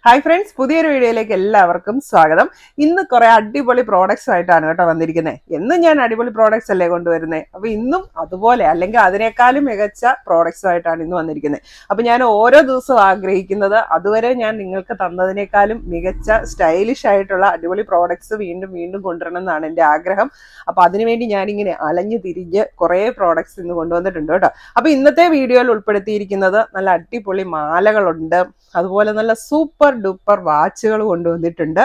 Hi friends, പുതിയൊരു വീഡിയോയിലേക്ക് എല്ലാവർക്കും സ്വാഗതം. ഇന്ന് കുറെ അടിപൊളി പ്രോഡക്ട്സ് ആയിട്ടാണ് കേട്ടോ വന്നിരിക്കുന്നത്. എന്നും ഞാൻ അടിപൊളി പ്രോഡക്ട്സ് അല്ലേ കൊണ്ടുവരുന്നത്. അപ്പൊ ഇന്നും അതുപോലെ അല്ലെങ്കിൽ അതിനേക്കാളും മികച്ച പ്രോഡക്ട്സ് ആയിട്ടാണ് ഇന്ന് വന്നിരിക്കുന്നത്. അപ്പൊ ഞാൻ ഓരോ ദിവസവും ആഗ്രഹിക്കുന്നത് അതുവരെ ഞാൻ നിങ്ങൾക്ക് തന്നതിനേക്കാളും മികച്ച സ്റ്റൈലിഷ് ആയിട്ടുള്ള അടിപൊളി പ്രോഡക്ട്സ് വീണ്ടും വീണ്ടും കൊണ്ടുവരണം എന്നാണ് എൻ്റെ ആഗ്രഹം. അപ്പൊ അതിനുവേണ്ടി ഞാനിങ്ങനെ അലഞ്ഞു തിരിഞ്ഞ് കുറെ പ്രോഡക്ട്സ് ഇന്ന് കൊണ്ടുവന്നിട്ടുണ്ട് കേട്ടോ. അപ്പൊ ഇന്നത്തെ വീഡിയോയിൽ ഉൾപ്പെടുത്തിയിരിക്കുന്നത് നല്ല അടിപൊളി മാലകളുണ്ട്, അതുപോലെ നല്ല സൂപ്പർ ഡൂപ്പർ വാച്ചുകൾ കൊണ്ടുവന്നിട്ടുണ്ട്.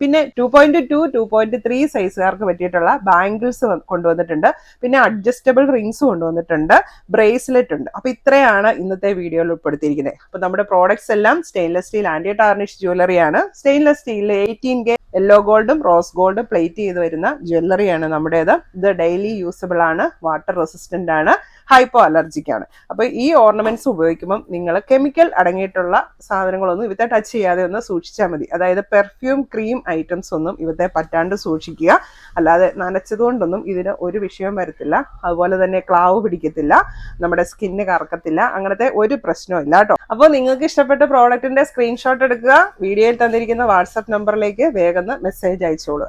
പിന്നെ 2.2 2.3 സൈസുകാർക്ക് പറ്റിയിട്ടുള്ള ബാംഗിൾസ് കൊണ്ടുവന്നിട്ടുണ്ട്. പിന്നെ അഡ്ജസ്റ്റബിൾ റിങ്സ് കൊണ്ടുവന്നിട്ടുണ്ട്, ബ്രേസ്ലെറ്റ് ഉണ്ട്. അപ്പൊ ഇത്രയാണ് ഇന്നത്തെ വീഡിയോയിൽ ഉൾപ്പെടുത്തിയിരിക്കുന്നത്. അപ്പൊ നമ്മുടെ പ്രോഡക്ട്സ് എല്ലാം സ്റ്റെയിൻലെസ് സ്റ്റീൽ ആന്റി ടാർണിഷ് ജ്വല്ലറിയാണ്. സ്റ്റെയിൻലെസ് സ്റ്റീലിൽ 18K യെല്ലോ ഗോൾഡും റോസ് ഗോൾഡും പ്ലേറ്റ് ചെയ്ത് വരുന്ന ജ്വല്ലറിയാണ് നമ്മുടേത്. ഇത് ഡെയിലി യൂസബിൾ ആണ്, വാട്ടർ റെസിസ്റ്റന്റ് ആണ്, ഹൈപ്പോ അലർജിക് ആണ്. അപ്പൊ ഈ ഓർണമെന്റ്സ് ഉപയോഗിക്കുമ്പോൾ നിങ്ങൾ കെമിക്കൽ അടങ്ങിയിട്ടുള്ള സാധനങ്ങളൊന്നും ഇവത്തെ ടച്ച് ചെയ്യാതെ ഒന്ന് സൂക്ഷിച്ചാൽ മതി. അതായത് പെർഫ്യൂം, ക്രീം ഐറ്റംസ് ഒന്നും ഇവത്തെ പറ്റാണ്ട് സൂക്ഷിക്കുക. അല്ലാതെ നനച്ചതുകൊണ്ടൊന്നും ഇതിന് ഒരു വിഷയം വരത്തില്ല. അതുപോലെ തന്നെ ക്ലാവ് പിടിക്കത്തില്ല, നമ്മുടെ സ്കിന്ന് കറക്കത്തില്ല, അങ്ങനത്തെ ഒരു പ്രശ്നവും ഇല്ല കേട്ടോ. അപ്പോൾ നിങ്ങൾക്ക് ഇഷ്ടപ്പെട്ട പ്രോഡക്റ്റിന്റെ സ്ക്രീൻഷോട്ട് എടുക്കുക, വീഡിയോയിൽ തന്നിരിക്കുന്ന വാട്സപ്പ് നമ്പറിലേക്ക് വേഗം മെസ്സേജ് അയച്ചോളുക.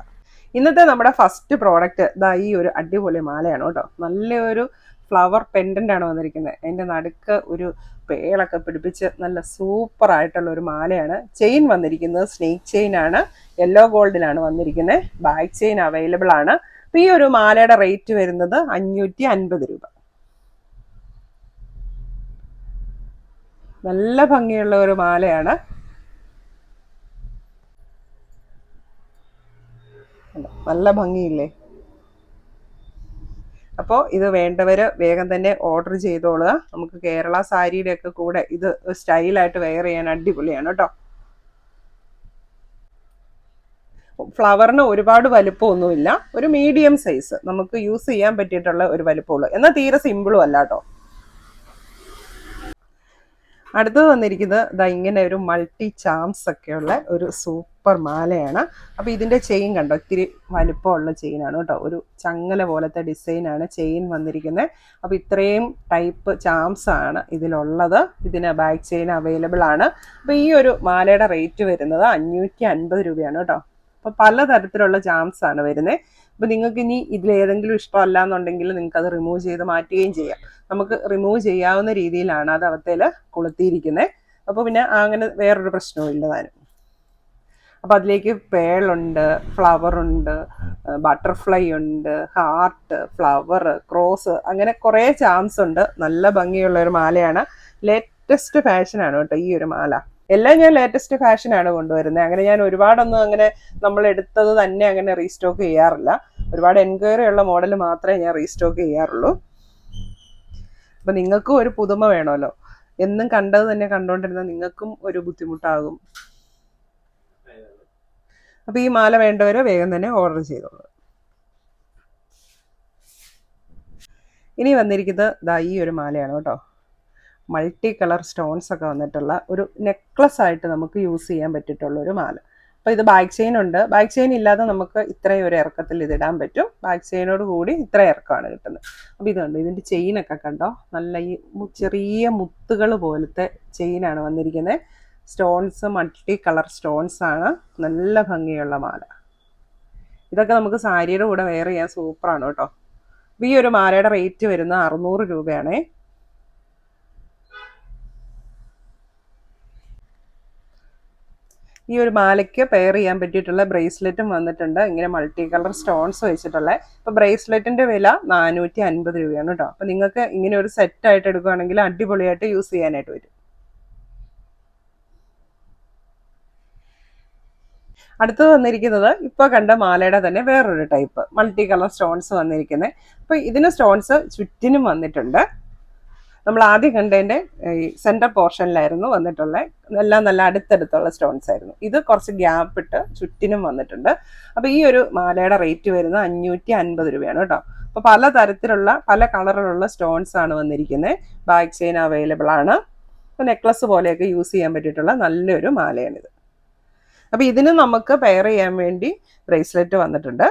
ഇന്നത്തെ നമ്മുടെ ഫസ്റ്റ് പ്രോഡക്റ്റ് ഇതാ ഈ ഒരു അടിപൊളി മാലയാണ് കേട്ടോ. നല്ലൊരു ഫ്ലവർ പെൻഡന്റ് ആണ് വന്നിരിക്കുന്നത്. അതിന്റെ നടുക്ക് ഒരു പേളൊക്കെ പിടിപ്പിച്ച് നല്ല സൂപ്പർ ആയിട്ടുള്ള ഒരു മാലയാണ്. ചെയിൻ വന്നിരിക്കുന്നത് സ്നേക്ക് ചെയിൻ ആണ്, യെല്ലോ ഗോൾഡിലാണ് വന്നിരിക്കുന്നത്. ബാക്ക് ചെയിൻ അവൈലബിൾ ആണ്. അപ്പൊ ഈ ഒരു മാലയുടെ റേറ്റ് വരുന്നത് 550 രൂപ. നല്ല ഭംഗിയുള്ള ഒരു മാലയാണ്. നല്ല ഭംഗിയില്ലേ? അപ്പോൾ ഇത് വേണ്ടവർ വേഗം തന്നെ ഓർഡർ ചെയ്തോളുക. നമുക്ക് കേരള സാരിയുടെ ഒക്കെ കൂടെ ഇത് സ്റ്റൈലായിട്ട് വെയർ ചെയ്യാൻ അടിപൊളിയാണ് കേട്ടോ. ഫ്ലവറിന് ഒരുപാട് വലുപ്പമൊന്നുമില്ല, ഒരു മീഡിയം സൈസ് നമുക്ക് യൂസ് ചെയ്യാൻ പറ്റിയിട്ടുള്ള ഒരു വലുപ്പമുള്ളൂ, എന്നാൽ തീരെ സിമ്പിളും അല്ല കേട്ടോ. അടുത്തത് വന്നിരിക്കുന്നത് ഇതാ ഇങ്ങനെ ഒരു മൾട്ടി ചാംസ് ഒക്കെയുള്ള ഒരു സൂപ്പർ മാലയാണ്. അപ്പോൾ ഇതിൻ്റെ ചെയിൻ കണ്ടോ, ഇത്തിരി വലുപ്പമുള്ള ചെയിനാണ് കേട്ടോ. ഒരു ചങ്ങല പോലത്തെ ഡിസൈനാണ് ചെയിൻ വന്നിരിക്കുന്നത്. അപ്പോൾ ഇത്രയും ടൈപ്പ് ചാംസ് ആണ് ഇതിലുള്ളത്. ഇതിന് ബാക്ക് ചെയിൻ അവൈലബിൾ ആണ്. അപ്പോൾ ഈ ഒരു മാലയുടെ റേറ്റ് വരുന്നത് 550 രൂപയാണ് കേട്ടോ. അപ്പോൾ പലതരത്തിലുള്ള ചാംസ് ആണ് വരുന്നത്. അപ്പോൾ നിങ്ങൾക്ക് ഇനി ഇതിലേതെങ്കിലും ഇഷ്ടമല്ല എന്നുണ്ടെങ്കിൽ നിങ്ങൾക്ക് അത് റിമൂവ് ചെയ്ത് മാറ്റുകയും ചെയ്യാം. നമുക്ക് റിമൂവ് ചെയ്യാവുന്ന രീതിയിലാണ് അത് അവത്തേൽ കൊളുത്തിയിരിക്കുന്നത്. അപ്പോൾ പിന്നെ അങ്ങനെ വേറൊരു പ്രശ്നവും ഇല്ല താനും. അപ്പോൾ അതിലേക്ക് പേളുണ്ട്, ഫ്ലവറുണ്ട്, ബട്ടർഫ്ലൈ ഉണ്ട്, ഹാർട്ട്, ഫ്ലവർ, ക്രോസ്, അങ്ങനെ കുറേ ചാംസ് ഉണ്ട്. നല്ല ഭംഗിയുള്ള ഒരു മാലയാണ്. ലേറ്റസ്റ്റ് ഫാഷനാണ് കേട്ടോ ഈ ഒരു മാല. എല്ലാം ഞാൻ ലേറ്റസ്റ്റ് ഫാഷനാണ് കൊണ്ടുവരുന്നത്. അങ്ങനെ ഞാൻ ഒരുപാടൊന്നും അങ്ങനെ നമ്മൾ എടുത്തത് തന്നെ അങ്ങനെ റീസ്റ്റോക്ക് ചെയ്യാറില്ല. ഒരുപാട് എൻക്വയറി ഉള്ള മോഡൽ മാത്രമേ ഞാൻ റീസ്റ്റോക്ക് ചെയ്യാറുള്ളൂ. അപ്പം നിങ്ങൾക്കും ഒരു പുതുമ വേണമല്ലോ. എന്നും കണ്ടത് തന്നെ കണ്ടുകൊണ്ടിരുന്ന നിങ്ങൾക്കും ഒരു ബുദ്ധിമുട്ടാകും. അപ്പം ഈ മാല വേണ്ടവർ വേഗം തന്നെ ഓർഡർ ചെയ്തോളൂ. ഇനി വന്നിരിക്കുന്നത് ദാ ഈ ഒരു മാലയാണ് കേട്ടോ. മൾട്ടി കളർ സ്റ്റോൺസ് ഒക്കെ വന്നിട്ടുള്ള ഒരു നെക്ലസ് ആയിട്ട് നമുക്ക് യൂസ് ചെയ്യാൻ പറ്റിയിട്ടുള്ള ഒരു മാല. അപ്പോൾ ഇത് ബാക്ക് ചെയിൻ ഉണ്ട്. ബാക്ക് ചെയിൻ ഇല്ലാതെ നമുക്ക് ഇത്രയും ഒരു ഇറക്കത്തിൽ ഇതിടാൻ പറ്റും. ബാക്ക് ചെയിനോട് കൂടി ഇത്ര ഇറക്കമാണ് കിട്ടുന്നത്. അപ്പോൾ ഇതുണ്ട്, ഇതിൻ്റെ ചെയിനൊക്കെ കണ്ടോ, നല്ല ഈ ചെറിയ മുത്തുകൾ പോലത്തെ ചെയിനാണ് വന്നിരിക്കുന്നത്. സ്റ്റോൺസ് മൾട്ടി കളർ സ്റ്റോൺസ് ആണ്. നല്ല ഭംഗിയുള്ള മാല. ഇതൊക്കെ നമുക്ക് സാരിയുടെ കൂടെ വെയർ ചെയ്യാൻ സൂപ്പറാണ് കേട്ടോ. അപ്പോൾ ഈ ഒരു മാലയുടെ റേറ്റ് വരുന്നത് 600 രൂപയാണേ. ഈ ഒരു മാലയ്ക്ക് പെയർ ചെയ്യാൻ പറ്റിയിട്ടുള്ള ബ്രേസ്ലെറ്റും വന്നിട്ടുണ്ട്, ഇങ്ങനെ മൾട്ടി കളർ സ്റ്റോൺസ് വെച്ചിട്ടുള്ള. അപ്പോൾ ബ്രേസ്ലെറ്റിൻ്റെ വില 450 രൂപയാണ് കേട്ടോ. അപ്പോൾ നിങ്ങൾക്ക് ഇങ്ങനെ ഒരു സെറ്റായിട്ട് എടുക്കുകയാണെങ്കിൽ അടിപൊളിയായിട്ട് യൂസ് ചെയ്യാനായിട്ട് വരും. അടുത്തത് വന്നിരിക്കുന്നത് ഇപ്പോൾ കണ്ട മാലയുടെ തന്നെ വേറൊരു ടൈപ്പ് മൾട്ടി കളർ സ്റ്റോൺസ് വന്നിരിക്കുന്നത്. അപ്പോൾ ഇതിന് സ്റ്റോൺസ് ചുറ്റിനും വന്നിട്ടുണ്ട്. നമ്മൾ ആദ്യം കണ്ടതിൻ്റെ ഈ സെൻറ്റർ പോർഷനിലായിരുന്നു വന്നിട്ടുള്ളത്. എല്ലാം നല്ല അടുത്തടുത്തുള്ള സ്റ്റോൺസ് ആയിരുന്നു. ഇത് കുറച്ച് ഗ്യാപ്പ് ഇട്ട് ചുറ്റിനും വന്നിട്ടുണ്ട്. അപ്പോൾ ഈ ഒരു മാലയുടെ റേറ്റ് വരുന്നത് 550 രൂപയാണ് കേട്ടോ. അപ്പോൾ പലതരത്തിലുള്ള പല കളറിലുള്ള സ്റ്റോൺസ് ആണ് വന്നിരിക്കുന്നത്. ബാക്ക് ചെയിൻ അവൈലബിൾ ആണ്. അപ്പോൾ നെക്ലസ് പോലെയൊക്കെ യൂസ് ചെയ്യാൻ പറ്റിയിട്ടുള്ള നല്ലൊരു മാലയാണിത്. അപ്പോൾ ഇതിന് നമുക്ക് പെയർ ചെയ്യാൻ വേണ്ടി ബ്രേസ്ലെറ്റ് വന്നിട്ടുണ്ട്.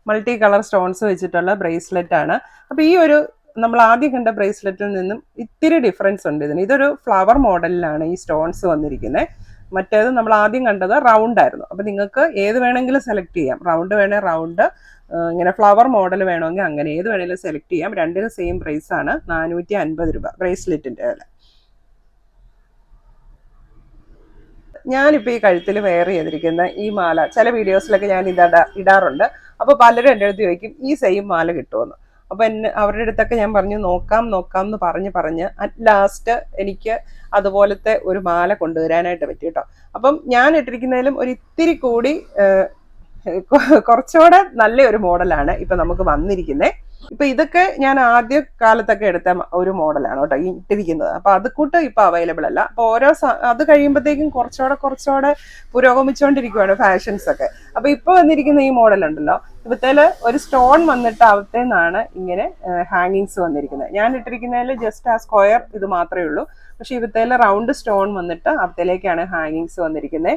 മൾട്ടി കളർ സ്റ്റോൺസ് വെച്ചിട്ടുള്ള ബ്രേസ്ലെറ്റ് ആണ്. അപ്പോൾ ഈ ഒരു നമ്മൾ ആദ്യം കണ്ട ബ്രേസ്ലെറ്റിൽ നിന്നും ഇത്തിരി ഡിഫറൻസ് ഉണ്ട് ഇതിന്. ഇതൊരു ഫ്ലവർ മോഡലിലാണ് ഈ സ്റ്റോൺസ് വന്നിരിക്കുന്നത്. മറ്റേത് നമ്മൾ ആദ്യം കണ്ടത് റൗണ്ട് ആയിരുന്നു. അപ്പം നിങ്ങൾക്ക് ഏത് വേണമെങ്കിലും സെലക്ട് ചെയ്യാം. റൗണ്ട് വേണേൽ റൗണ്ട്, ഇങ്ങനെ ഫ്ലവർ മോഡൽ വേണമെങ്കിൽ അങ്ങനെ ഏത് വേണമെങ്കിലും സെലക്ട് ചെയ്യാം. രണ്ടിനും സെയിം പ്രൈസ് ആണ്, 450 രൂപ ബ്രേസ്ലെറ്റിൻ്റെ വില. ഞാനിപ്പോൾ ഈ കഴുത്തിൽ വെയർ ചെയ്തിരിക്കുന്ന ഈ മാല ചില വീഡിയോസിലൊക്കെ ഞാൻ ഇടാറുണ്ട്. അപ്പോൾ പലരും എൻ്റെ അടുത്ത് ചോദിക്കും ഈ സെയിം മാല കിട്ടുമെന്ന്. അപ്പോൾ അവരുടെ അടുത്തൊക്കെ ഞാൻ പറഞ്ഞു നോക്കാം എന്ന് പറഞ്ഞ് അറ്റ് ലാസ്റ്റ് എനിക്ക് അതുപോലത്തെ ഒരു മാല കൊണ്ടുവരാനായിട്ട് പറ്റി കേട്ടോ. അപ്പം ഞാൻ ഇട്ടിരിക്കുന്നതിലും ഒരു ഇത്തിരി കൂടി കുറച്ചുകൂടെ നല്ലൊരു മോഡലാണ് ഇപ്പം നമുക്ക് വന്നിരിക്കുന്നത്. ഇപ്പൊ ഇതൊക്കെ ഞാൻ ആദ്യ കാലത്തൊക്കെ എടുത്ത ഒരു മോഡലാണ് കേട്ടോ ഈ ഇട്ടിരിക്കുന്നത്. അപ്പൊ അത് കൂട്ട് ഇപ്പൊ അവൈലബിൾ അല്ല. അപ്പൊ അത് കഴിയുമ്പോഴത്തേക്കും കുറച്ചുകൂടെ പുരോഗമിച്ചുകൊണ്ടിരിക്കുകയാണ് ഫാഷൻസ് ഒക്കെ. അപ്പൊ ഇപ്പൊ വന്നിരിക്കുന്ന ഈ മോഡൽ ഉണ്ടല്ലോ, ഇപ്പത്തേല് ഒരു സ്റ്റോൺ വന്നിട്ട് അവിടത്തേന്നാണ് ഇങ്ങനെ ഹാങ്ങിങ്സ് വന്നിരിക്കുന്നത്. ഞാൻ ഇട്ടിരിക്കുന്നതിൽ ജസ്റ്റ് ആ സ്ക്വയർ ഇത് മാത്രമേ ഉള്ളൂ. പക്ഷെ ഇവത്തേല് റൗണ്ട് സ്റ്റോൺ വന്നിട്ട് അവിടത്തേലേക്കാണ് ഹാങ്ങിങ്സ് വന്നിരിക്കുന്നത്.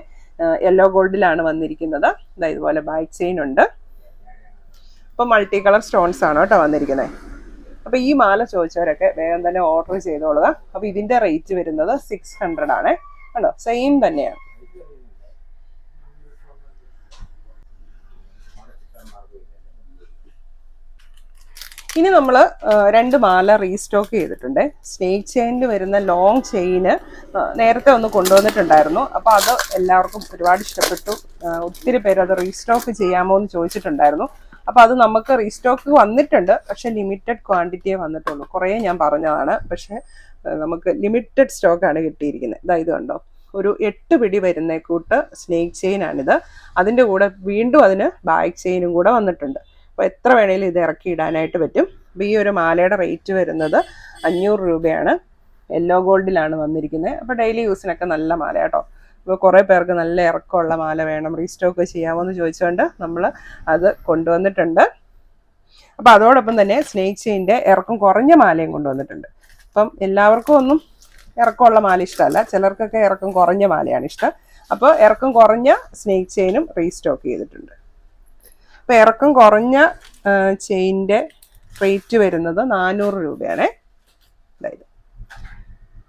യെല്ലോ ഗോൾഡിലാണ് വന്നിരിക്കുന്നത്. ഇതുപോലെ ബാക്ക് ചെയിൻ ഉണ്ട്. ഇപ്പം മൾട്ടി കളർ സ്റ്റോൺസ് ആണ് കേട്ടോ വന്നിരിക്കുന്നത്. അപ്പോൾ ഈ മാല ചോദിച്ചവരൊക്കെ വേഗം തന്നെ ഓർഡർ ചെയ്തോളുക. അപ്പോൾ ഇതിൻ്റെ റേറ്റ് വരുന്നത് 600 ആണ് കേട്ടോ, സെയിം തന്നെയാണ്. ഇനി നമ്മൾ 2 മാല റീസ്റ്റോക്ക് ചെയ്തിട്ടുണ്ട്. സ്നേക്ക് ചെയിനിൽ വരുന്ന ലോങ് ചെയിന് നേരത്തെ ഒന്ന് കൊണ്ടുവന്നിട്ടുണ്ടായിരുന്നു. അപ്പോൾ അത് എല്ലാവർക്കും ഒരുപാട് ഇഷ്ടപ്പെട്ടു. ഒത്തിരി പേര് അത് റീസ്റ്റോക്ക് ചെയ്യാമോ എന്ന് ചോദിച്ചിട്ടുണ്ടായിരുന്നു. അപ്പോൾ അത് നമുക്ക് റീസ്റ്റോക്ക് വന്നിട്ടുണ്ട്, പക്ഷെ ലിമിറ്റഡ് ക്വാണ്ടിറ്റിയേ വന്നിട്ടുള്ളൂ. കുറേ ഞാൻ പറഞ്ഞതാണ്, പക്ഷെ നമുക്ക് ലിമിറ്റഡ് സ്റ്റോക്കാണ് കിട്ടിയിരിക്കുന്നത്. ഇത് കണ്ടോ, ഒരു 8 പിടി വരുന്ന കൂട്ട് സ്നേക്ക് ചെയിനാണിത്. അതിൻ്റെ കൂടെ വീണ്ടും അതിന് ബാക്ക് ചെയിനും കൂടെ വന്നിട്ടുണ്ട്. അപ്പോൾ എത്ര വേണേലും ഇത് ഇറക്കി ഇടാനായിട്ട് പറ്റും. അപ്പോൾ ഈ ഒരു മാലയുടെ റേറ്റ് വരുന്നത് 500 രൂപയാണ്. യെല്ലോ ഗോൾഡിലാണ് വന്നിരിക്കുന്നത്. അപ്പോൾ ഡെയിലി യൂസിനൊക്കെ നല്ല മാല കേട്ടോ. ഇപ്പോൾ കുറേ പേർക്ക് നല്ല ഇറക്കമുള്ള മാല വേണം, റീസ്റ്റോക്ക് ചെയ്യാമോ എന്ന് ചോദിച്ചുകൊണ്ട് നമ്മൾ അത് കൊണ്ടുവന്നിട്ടുണ്ട്. അപ്പോൾ അതോടൊപ്പം തന്നെ സ്നേക്ക് ചെയിൻ്റെ ഇറക്കം കുറഞ്ഞ മാലയും കൊണ്ടുവന്നിട്ടുണ്ട്. അപ്പം എല്ലാവർക്കും ഒന്നും ഇറക്കമുള്ള മാല ഇഷ്ടമല്ല, ചിലർക്കൊക്കെ ഇറക്കം കുറഞ്ഞ മാലയാണ് ഇഷ്ടം. അപ്പോൾ ഇറക്കം കുറഞ്ഞ സ്നേക്ക് ചെയിനും റീസ്റ്റോക്ക് ചെയ്തിട്ടുണ്ട്. അപ്പോൾ ഇറക്കം കുറഞ്ഞ ചെയിൻ്റെ റേറ്റ് വരുന്നത് 400 രൂപയാണേ.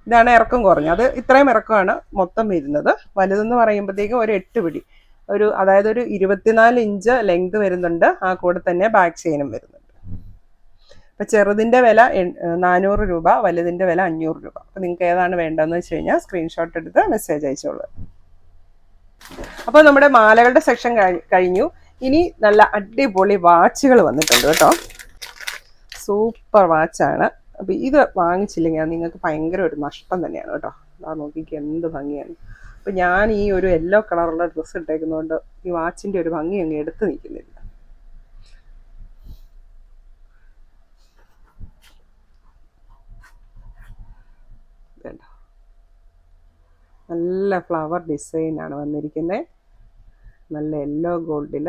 ഇതാണ് ഇറക്കം കുറഞ്ഞ, അത് ഇത്രയും ഇറക്കമാണ് മൊത്തം വരുന്നത്. വലുതെന്ന് പറയുമ്പോഴത്തേക്കും ഒരു 8 പിടി, അതായത് ഒരു 24 ഇഞ്ച് ലെങ്ത് വരുന്നുണ്ട്. ആ കൂടെ തന്നെ ബാക്ക് ചെയിനും വരുന്നുണ്ട്. അപ്പം ചെറുതിൻ്റെ വില 400 രൂപ, വലുതിൻ്റെ വില 500 രൂപ. അപ്പം നിങ്ങൾക്ക് ഏതാണ് വേണ്ടതെന്ന് വെച്ച് കഴിഞ്ഞാൽ സ്ക്രീൻഷോട്ട് എടുത്ത് മെസ്സേജ് അയച്ചോളൂ. അപ്പോൾ നമ്മുടെ മാലകളുടെ സെക്ഷൻ കഴിഞ്ഞു. ഇനി നല്ല അടിപൊളി വാച്ചുകൾ വന്നിട്ടുണ്ട് കേട്ടോ. സൂപ്പർ വാച്ചാണ്. അപ്പോൾ ഇത് വാങ്ങിച്ചില്ലെങ്കിൽ നിങ്ങൾക്ക് ഭയങ്കര ഒരു നഷ്ടം തന്നെയാണ് കേട്ടോ. അതാ നോക്കിക്ക് എന്ത് ഭംഗിയാണ്. അപ്പോൾ ഞാൻ ഈ ഒരു യെല്ലോ കളറുള്ള ഡ്രസ്സ് ഇട്ടേക്കുന്നതുകൊണ്ട് ഈ വാച്ചിൻ്റെ ഒരു ഭംഗി അങ്ങ് എടുത്ത് നിൽക്കുന്നില്ല. നല്ല ഫ്ലവർ ഡിസൈനാണ് വന്നിരിക്കുന്നത്. നല്ല യെല്ലോ ഗോൾഡിൽ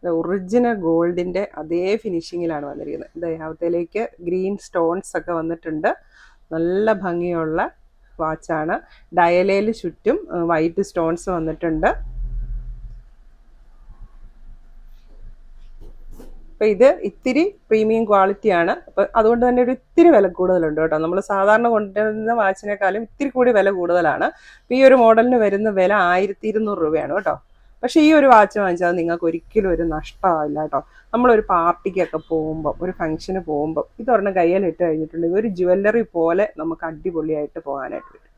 ഒറിജിനൽ ഗോൾഡിൻ്റെ അതേ ഫിനിഷിങ്ങിലാണ് വന്നിരിക്കുന്നത്. ദേഹത്തിലേക്ക് ഗ്രീൻ സ്റ്റോൺസ് ഒക്കെ വന്നിട്ടുണ്ട്. നല്ല ഭംഗിയുള്ള വാച്ചാണ്. ഡയലയിൽ ചുറ്റും വൈറ്റ് സ്റ്റോൺസ് വന്നിട്ടുണ്ട്. അപ്പോൾ ഇത് ഇത്തിരി പ്രീമിയം ക്വാളിറ്റിയാണ്. അപ്പോൾ അതുകൊണ്ട് തന്നെ ഒരു ഇത്തിരി വില കൂടുതലുണ്ട് കേട്ടോ. നമ്മൾ സാധാരണ കൊണ്ടുവരുന്ന വാച്ചിനേക്കാളും ഇത്തിരി കൂടി വില കൂടുതലാണ്. അപ്പോൾ ഈ ഒരു മോഡലിന് വരുന്ന വില 1200 രൂപയാണ് കേട്ടോ. പക്ഷേ ഈ ഒരു വാച്ച് വാങ്ങിച്ചാൽ നിങ്ങൾക്ക് ഒരിക്കലും ഒരു നഷ്ടമാവില്ല കേട്ടോ. നമ്മളൊരു പാർട്ടിക്കൊക്കെ പോകുമ്പോൾ, ഒരു ഫംഗ്ഷന് പോകുമ്പോൾ ഇതൊരെണ്ണം കയ്യിലിട്ട് കഴിഞ്ഞിട്ടുണ്ടെങ്കിൽ ഒരു ജ്വല്ലറി പോലെ നമുക്ക് അടിപൊളിയായിട്ട് പോകാനായിട്ട് പറ്റും.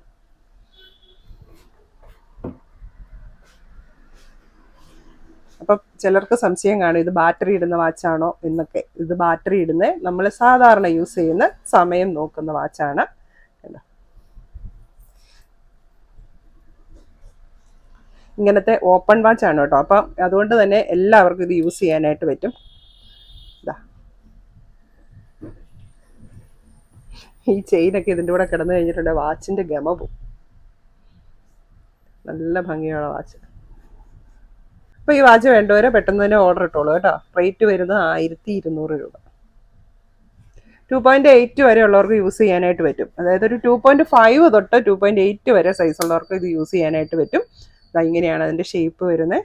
അപ്പം ചിലർക്ക് സംശയം കാണും ഇത് ബാറ്ററി ഇടുന്ന വാച്ചാണോ എന്നൊക്കെ. ഇത് ബാറ്ററി ഇടുന്ന, നമ്മൾ സാധാരണ യൂസ് ചെയ്യുന്ന സമയം നോക്കുന്ന വാച്ചാണ്. ഇങ്ങനത്തെ ഓപ്പൺ വാച്ചാണ് കേട്ടോ. അപ്പം അതുകൊണ്ട് തന്നെ എല്ലാവർക്കും ഇത് യൂസ് ചെയ്യാനായിട്ട് പറ്റും. ഇതാ ഈ ചെയിനൊക്കെ ഇതിൻ്റെ കൂടെ കിടന്നു കഴിഞ്ഞിട്ടുണ്ടെങ്കിൽ വാച്ചിൻ്റെ ഗമ പോവും. നല്ല ഭംഗിയുള്ള വാച്ച്. അപ്പോൾ ഈ വാച്ച് വേണ്ടവരെ പെട്ടെന്ന് തന്നെ ഓർഡർ ഇട്ടോളൂ കേട്ടോ. റേറ്റ് വരുന്നത് 1200 രൂപ. 2.8 വരെ ഉള്ളവർക്ക് യൂസ് ചെയ്യാനായിട്ട് പറ്റും. അതായത് ഒരു 2.5 തൊട്ട് 2.8 വരെ സൈസുള്ളവർക്ക് ഇത് യൂസ് ചെയ്യാനായിട്ട് പറ്റും. ഇങ്ങനെയാണ് അതിൻ്റെ ഷേപ്പ് വരുന്നത്.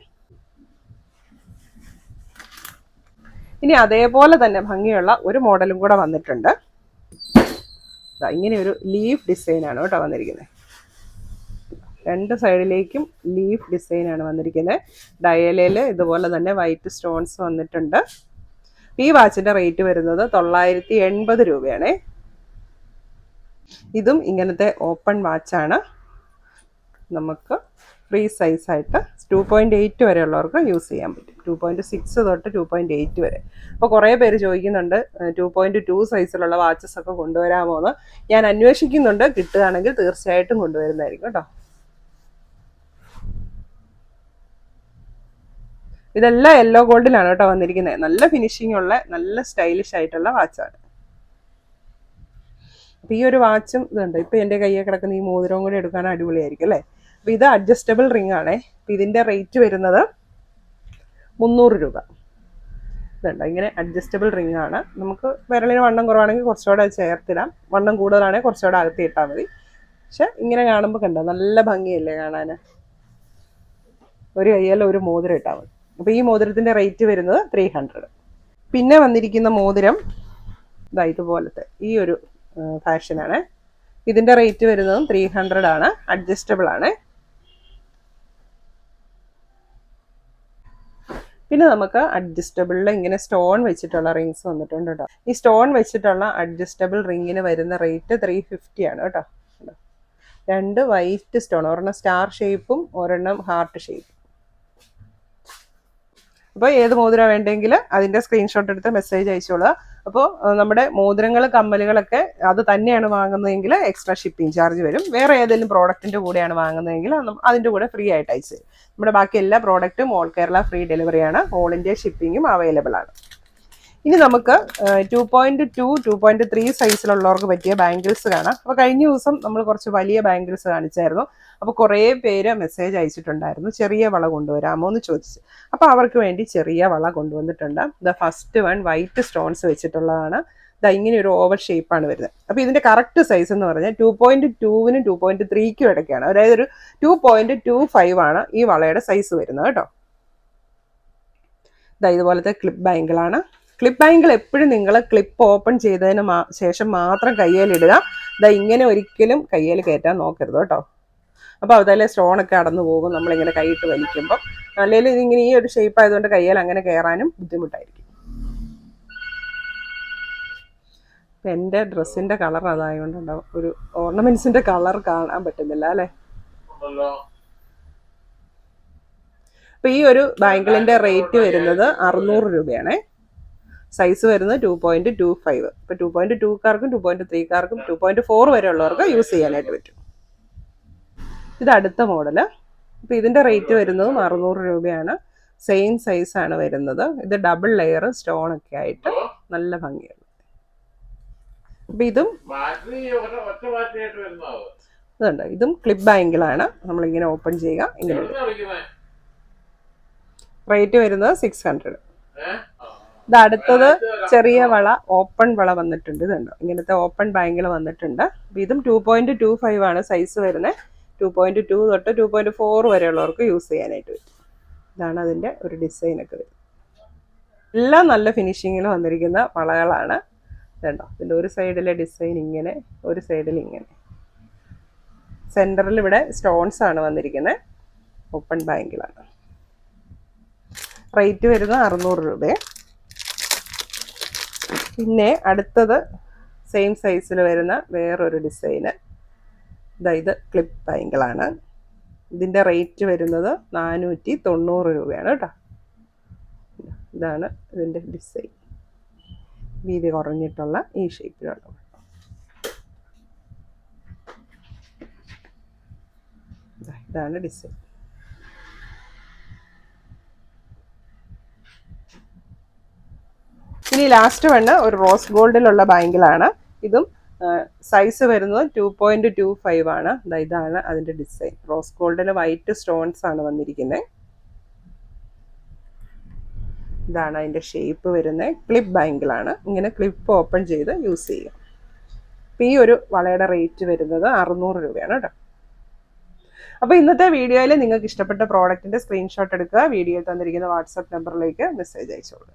ഇനി അതേപോലെ തന്നെ ഭംഗിയുള്ള ഒരു മോഡലും കൂടെ വന്നിട്ടുണ്ട്. ഇങ്ങനെ ഒരു ലീഫ് ഡിസൈനാണ് കേട്ടോ വന്നിരിക്കുന്നത്. രണ്ട് സൈഡിലേക്കും ലീഫ് ഡിസൈനാണ് വന്നിരിക്കുന്നത്. ഡയലിൽ ഇതുപോലെ തന്നെ വൈറ്റ് സ്റ്റോൺസ് വന്നിട്ടുണ്ട്. ഈ വാച്ചിൻ്റെ റേറ്റ് വരുന്നത് 980 രൂപയാണേ. ഇതും ഇങ്ങനത്തെ ഓപ്പൺ വാച്ചാണ്. നമുക്ക് ഫ്രീ സൈസായിട്ട് 2.8 വരെ ഉള്ളവർക്ക് യൂസ് ചെയ്യാൻ പറ്റും. 2.6 തൊട്ട് 2.8 വരെ. അപ്പോൾ കുറേ പേര് ചോദിക്കുന്നുണ്ട് 2.2 സൈസിലുള്ള വാച്ചസ് ഒക്കെ കൊണ്ടുവരാമോ എന്ന്. ഞാൻ അന്വേഷിക്കുന്നുണ്ട്, കിട്ടുകയാണെങ്കിൽ തീർച്ചയായിട്ടും കൊണ്ടുവരുന്നതായിരിക്കും കേട്ടോ. ഇതെല്ലാം യെല്ലോ ഗോൾഡിലാണ് കേട്ടോ വന്നിരിക്കുന്നത്. നല്ല ഫിനിഷിംഗ് ഉള്ള നല്ല സ്റ്റൈലിഷ് ആയിട്ടുള്ള വാച്ചാണ്. അപ്പോൾ ഈ ഒരു വാച്ചും ഇതുണ്ട്. ഇപ്പോൾ എൻ്റെ കയ്യിൽ കിടക്കുന്ന ഈ മോതിരവും കൂടി എടുക്കാൻ അടിപൊളിയായിരിക്കും അല്ലേ. അപ്പോൾ ഇത് അഡ്ജസ്റ്റബിൾ റിംഗ് ആണേ. അപ്പോൾ ഇതിൻ്റെ റേറ്റ് വരുന്നത് 300 രൂപ. ഇതുണ്ട്, ഇങ്ങനെ അഡ്ജസ്റ്റബിൾ റിംഗ് ആണ്. നമുക്ക് വിരലിന് വണ്ണം കുറവാണെങ്കിൽ കുറച്ചുകൂടെ ചേർത്തിടാം, വണ്ണം കൂടുതലാണെങ്കിൽ കുറച്ചുകൂടെ അകത്തി ഇട്ടാൽ മതി. പക്ഷെ ഇങ്ങനെ കാണുമ്പോൾ കണ്ടോ നല്ല ഭംഗിയല്ലേ കാണാൻ. ഒരു കയ്യിൽ ഒരു മോതിരം ഇട്ടാൽ മതി. അപ്പോൾ ഈ മോതിരത്തിൻ്റെ റേറ്റ് വരുന്നത് 300. പിന്നെ വന്നിരിക്കുന്ന മോതിരം ഇതാ ഇതുപോലത്തെ ഈ ഒരു ഫാഷനാണ്. ഇതിൻ്റെ റേറ്റ് വരുന്നതും 300 ആണ്. അഡ്ജസ്റ്റബിൾ ആണ്. പിന്നെ നമുക്ക് അഡ്ജസ്റ്റബിളിൽ ഇങ്ങനെ സ്റ്റോൺ വെച്ചിട്ടുള്ള റിങ്സ് വന്നിട്ടുണ്ട് കേട്ടോ. ഈ സ്റ്റോൺ വെച്ചിട്ടുള്ള അഡ്ജസ്റ്റബിൾ റിങ്ങിന് വരുന്ന റേറ്റ് 350 ആണ് കേട്ടോ. രണ്ട് വൈറ്റ് സ്റ്റോൺ, ഒരെണ്ണം സ്റ്റാർ ഷേപ്പും ഒരെണ്ണം ഹാർട്ട് ഷേപ്പും. അപ്പോൾ ഏത് മോതിരം വേണ്ടെങ്കിൽ അതിൻ്റെ സ്ക്രീൻഷോട്ട് എടുത്ത് മെസ്സേജ് അയച്ചോളുക. അപ്പോൾ നമ്മുടെ മോതിരങ്ങൾ കമ്മലുകളൊക്കെ അത് തന്നെയാണ് വാങ്ങുന്നതെങ്കിൽ എക്സ്ട്രാ ഷിപ്പിംഗ് ചാർജ് വരും. വേറെ ഏതെങ്കിലും പ്രോഡക്റ്റിൻ്റെ കൂടെയാണ് വാങ്ങുന്നതെങ്കിൽ അതിൻ്റെ കൂടെ ഫ്രീ ആയിട്ട് അയച്ചു തരും. നമ്മുടെ ബാക്കി എല്ലാ പ്രോഡക്റ്റും ഓൾ കേരള ഫ്രീ ഡെലിവറിയാണ്. ഓൾ ഇന്ത്യ ഷിപ്പിങ്ങും അവൈലബിൾ ആണ്. ഇനി നമുക്ക് 2.2, 2.3 സൈസിലുള്ളവർക്ക് പറ്റിയ ബാംഗിൾസ് കാണാം. അപ്പോൾ കഴിഞ്ഞ ദിവസം നമ്മൾ കുറച്ച് വലിയ ബാംഗിൾസ് കാണിച്ചായിരുന്നു. അപ്പോൾ കുറേ പേര് മെസ്സേജ് അയച്ചിട്ടുണ്ടായിരുന്നു ചെറിയ വള കൊണ്ടുവരാമോ എന്ന് ചോദിച്ചു. അപ്പോൾ അവർക്ക് വേണ്ടി ചെറിയ വള കൊണ്ടുവന്നിട്ടുണ്ട്. The first one white stones വെച്ചിട്ടുള്ളതാണ്. ഇങ്ങനെ ഒരു ഓവൽ ഷേപ്പാണ് വരുന്നത്. അപ്പോൾ ഇതിൻ്റെ കറക്റ്റ് സൈസ് എന്ന് പറഞ്ഞാൽ 2.2നും 2.3ക്കും ഇടയ്ക്കാണ്. അതായത് ഒരു 2.25 ആണ് ഈ വളയുടെ സൈസ് വരുന്നത് കേട്ടോ. ഇതുപോലത്തെ ക്ലിപ്പ് ബാങ്കിളാണ്. ക്ലിപ്പ് ബാങ്കിൾ എപ്പോഴും നിങ്ങൾ ക്ലിപ്പ് ഓപ്പൺ ചെയ്തതിന് ശേഷം മാത്രം കയ്യിലിടുക. ഇങ്ങനെ ഒരിക്കലും കയ്യിൽ കയറ്റാൻ നോക്കരുത് കേട്ടോ. അപ്പോൾ അതിലെ സ്റ്റോണൊക്കെ അടന്നു പോകും നമ്മളിങ്ങനെ കൈയിട്ട് വലിക്കുമ്പോൾ. അല്ലെങ്കിൽ ഇതിങ്ങനെ ഈ ഒരു ഷേപ്പ് ആയതുകൊണ്ട് കയ്യിൽ അങ്ങനെ കയറാനും ബുദ്ധിമുട്ടായിരിക്കും. എൻ്റെ ഡ്രസ്സിൻ്റെ കളർ അതായതുകൊണ്ടുണ്ടാവും ഒരു ഓർണമെന്റ്സിന്റെ കളർ കാണാൻ പറ്റുന്നില്ല അല്ലേ. അപ്പോൾ ഈ ഒരു ബാങ്കിളിൻ്റെ റേറ്റ് വരുന്നത് 600 രൂപയാണേ. സൈസ് വരുന്നത് 2.25. ഇപ്പോൾ 2.2കാർക്കും 2.3കാർക്കും 2.4 വരെ ഉള്ളവർക്ക് യൂസ് ചെയ്യാനായിട്ട് പറ്റും. ഇത് അടുത്ത മോഡല്. അപ്പോൾ ഇതിൻ്റെ റേറ്റ് വരുന്നതും 600 രൂപയാണ്. സെയിം സൈസാണ് വരുന്നത്. ഇത് ഡബിൾ ലെയർ സ്റ്റോണൊക്കെ ആയിട്ട് നല്ല ഭംഗിയാണ്. അപ്പം ഇതും ഇതുണ്ട്. ഇതും ക്ലിപ്പ് ബാങ്കിളാണ്. നമ്മളിങ്ങനെ ഓപ്പൺ ചെയ്യുക. ഇങ്ങനെ റേറ്റ് വരുന്നത് 600. ഇത് അടുത്തത് ചെറിയ വള, ഓപ്പൺ വള വന്നിട്ടുണ്ട്. ഇതുണ്ടോ ഇങ്ങനത്തെ ഓപ്പൺ ബാങ്കിൾ വന്നിട്ടുണ്ട്. ഇതും 2.25 ആണ് സൈസ് വരുന്നത്. 2.2 തൊട്ട് 2.4 വരെയുള്ളവർക്ക് യൂസ് ചെയ്യാനായിട്ട് പറ്റും. ഇതാണ് അതിൻ്റെ ഒരു ഡിസൈനൊക്കെ വരുന്നത്. എല്ലാം നല്ല ഫിനിഷിങ്ങിൽ വന്നിരിക്കുന്ന വളകളാണ്. ഇതുണ്ടോ ഇതിൻ്റെ ഒരു സൈഡിലെ ഡിസൈൻ ഇങ്ങനെ, ഒരു സൈഡിൽ ഇങ്ങനെ. സെൻറ്ററിൽ ഇവിടെ സ്റ്റോൺസ് ആണ് വന്നിരിക്കുന്നത്. ഓപ്പൺ ബാങ്കിളാണ്. റേറ്റ് വരുന്നത് 600 രൂപയെ. പിന്നെ അടുത്തത് സെയിം സൈസിൽ വരുന്ന വേറൊരു ഡിസൈന്. ഇത് ക്ലിപ്പ് ബാങ്കിളാണ്. ഇതിൻ്റെ റേറ്റ് വരുന്നത് 490 രൂപയാണ് കേട്ടോ. ഇതാണ് ഇതിൻ്റെ ഡിസൈൻ. വീതി കുറഞ്ഞിട്ടുള്ള ഈ ഷേപ്പിലുള്ള. ഇതാണ് ഡിസൈൻ. ഇനി ലാസ്റ്റ് വണ്ണ് ഒരു റോസ് ഗോൾഡിലുള്ള ബാങ്കിളാണ്. ഇതും സൈസ് വരുന്നത് 2.25 ആണ്. ഇതാണ് അതിൻ്റെ ഡിസൈൻ. റോസ് ഗോൾഡിൽ വൈറ്റ് സ്റ്റോൺസ് ആണ് വന്നിരിക്കുന്നത്. ഇതാണ് അതിൻ്റെ ഷേപ്പ് വരുന്നത്. ക്ലിപ്പ് ബാങ്കിളാണ്. ഇങ്ങനെ ക്ലിപ്പ് ഓപ്പൺ ചെയ്ത് യൂസ് ചെയ്യുക. അപ്പം ഈ ഒരു വളയുടെ റേറ്റ് വരുന്നത് 600 രൂപയാണ് കേട്ടോ. അപ്പോൾ ഇന്നത്തെ വീഡിയോയിൽ നിങ്ങൾക്ക് ഇഷ്ടപ്പെട്ട പ്രോഡക്റ്റിൻ്റെ സ്ക്രീൻഷോട്ട് എടുക്കുക. വീഡിയോയിൽ തന്നിരിക്കുന്ന വാട്സാപ്പ് നമ്പറിലേക്ക് മെസ്സേജ് അയച്ചോളൂ.